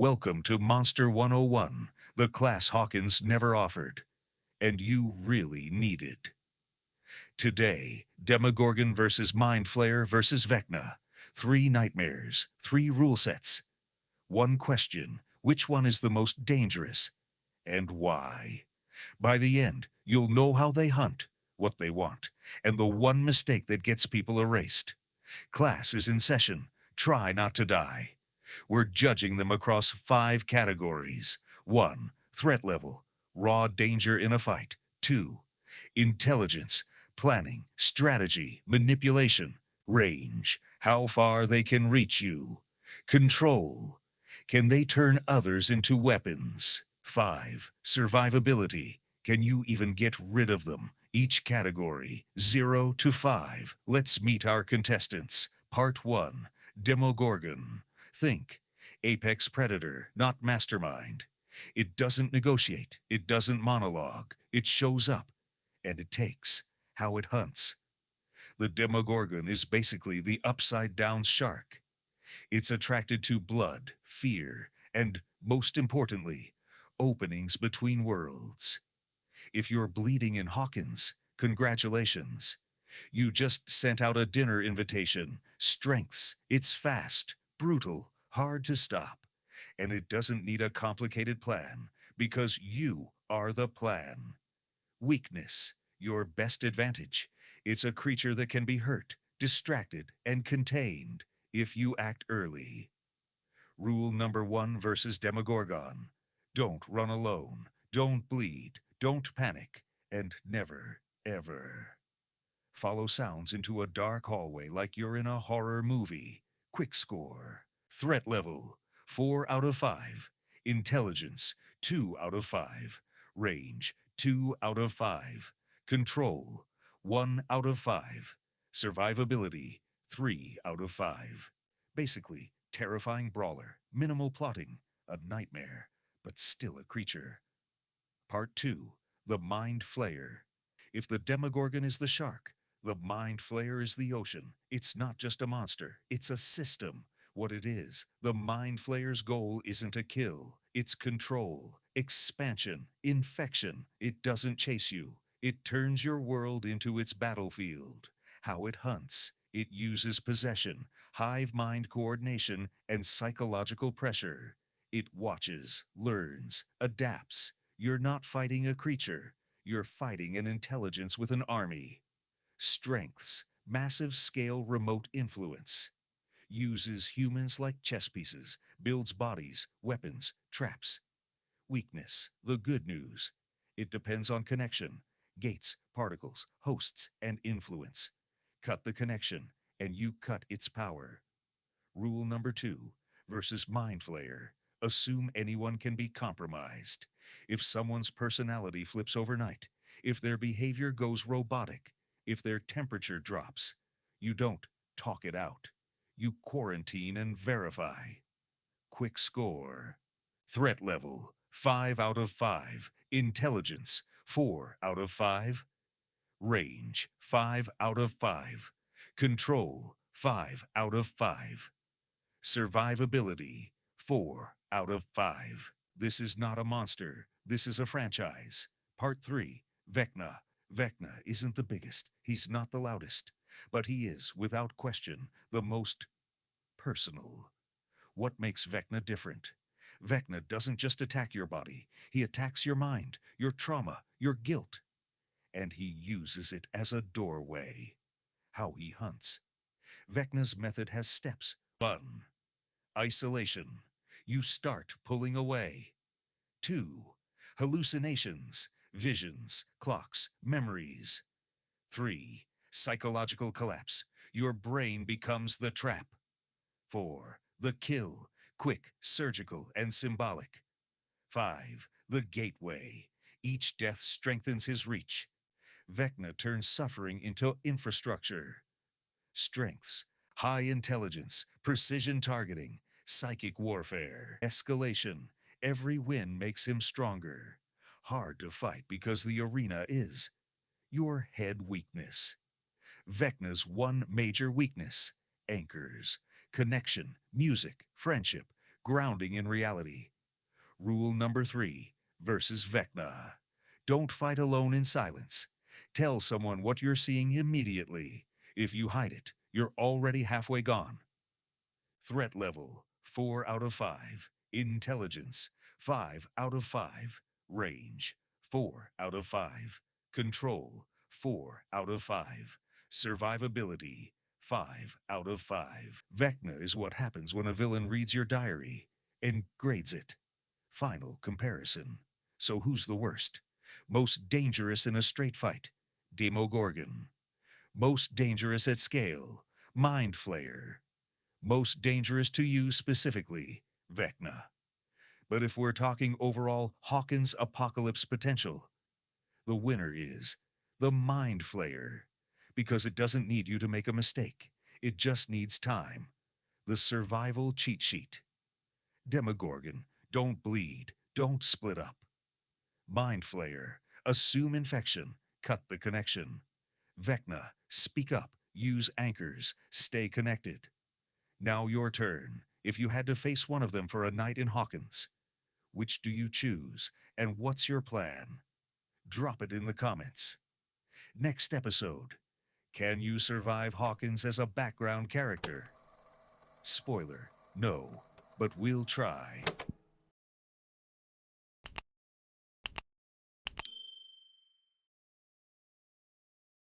Welcome to Monster 101, the class Hawkins never offered, and you really needed. Today, Demogorgon versus Mind Flayer versus Vecna. 3 nightmares, 3 rule sets. One question: which one is the most dangerous, and why? By the end, you'll know how they hunt, what they want, and the one mistake that gets people erased. Class is in session. Try not to die. We're judging them across 5 categories. 1. Threat level, raw danger in a fight. 2. Intelligence, planning, strategy, manipulation. Range, how far they can reach you. Control, can they turn others into weapons? 5. Survivability, can you even get rid of them? Each category, 0 to 5. Let's meet our contestants. Part 1. Demogorgon. Think. Apex predator, not mastermind. It doesn't negotiate. It doesn't monologue. It shows up. And it takes. How it hunts. The Demogorgon is basically the upside-down shark. It's attracted to blood, fear, and, most importantly, openings between worlds. If you're bleeding in Hawkins, congratulations. You just sent out a dinner invitation. Strengths. It's fast, brutal, hard to stop. And it doesn't need a complicated plan, because you are the plan. Weakness. Your best advantage. It's a creature that can be hurt, distracted, and contained if you act early. Rule number 1 versus Demogorgon. Don't run alone. Don't bleed. Don't panic. And never, ever follow sounds into a dark hallway like you're in a horror movie. Quick score. Threat level, 4 out of 5. Intelligence, 2 out of 5. Range, 2 out of 5. Control, 1 out of 5. Survivability, 3 out of 5. Basically, terrifying brawler, minimal plotting, a nightmare, but still a creature. Part 2. The Mind Flayer. If the Demogorgon is the shark, the Mind Flayer is the ocean. It's not just a monster, it's a system. What it is, the Mind Flayer's goal isn't a kill, it's control, expansion, infection. It doesn't chase you. It turns your world into its battlefield. How it hunts. It uses possession, hive mind coordination, and psychological pressure. It watches, learns, adapts. You're not fighting a creature. You're fighting an intelligence with an army. Strengths, massive scale remote influence. Uses humans like chess pieces, builds bodies, weapons, traps. Weakness, the good news. It depends on connection, gates, particles, hosts, and influence. Cut the connection, and you cut its power. Rule number 2 versus Mind Flayer. Assume anyone can be compromised. If someone's personality flips overnight, if their behavior goes robotic, if their temperature drops, you don't talk it out. You quarantine and verify. Quick score. Threat level, 5 out of 5. Intelligence, 4 out of 5. Range, 5 out of 5. Control, 5 out of 5. Survivability, 4 out of 5. This is not a monster. This is a franchise. Part 3. Vecna. Vecna isn't the biggest. He's not the loudest. But he is, without question, the most personal. What makes Vecna different? Vecna doesn't just attack your body. He attacks your mind, your trauma, your guilt. And he uses it as a doorway. How he hunts. Vecna's method has steps. 1. Isolation. You start pulling away. 2. Hallucinations, visions, clocks, memories. 3. Psychological collapse. Your brain becomes the trap. 4. The kill, quick, surgical, and symbolic. 5. The gateway. Each death strengthens his reach. Vecna turns suffering into infrastructure. Strengths: high intelligence, precision targeting, psychic warfare. Escalation: every win makes him stronger. Hard to fight because the arena is your head weakness. Vecna's one major weakness: anchors, connection, music, friendship, grounding in reality. Rule number 3 versus Vecna. Don't fight alone in silence. Tell someone what you're seeing immediately. If you hide it, you're already halfway gone. Threat level 4 out of 5. Intelligence 5 out of 5. Range 4 out of 5. Control 4 out of 5. Survivability 5 out of 5. Vecna is what happens when a villain reads your diary and grades it. Final comparison. So who's the worst? Most dangerous in a straight fight? Demogorgon. Most dangerous at scale? Mind Flayer. Most dangerous to you specifically? Vecna. But if we're talking overall Hawkins apocalypse potential, the winner is the Mind Flayer. Because it doesn't need you to make a mistake. It just needs time. The survival cheat sheet. Demogorgon, don't bleed, don't split up. Mind Flayer, assume infection, cut the connection. Vecna, speak up, use anchors, stay connected. Now your turn. If you had to face one of them for a night in Hawkins, which do you choose, and what's your plan? Drop it in the comments. Next episode, can you survive Hawkins as a background character? Spoiler, no, but we'll try.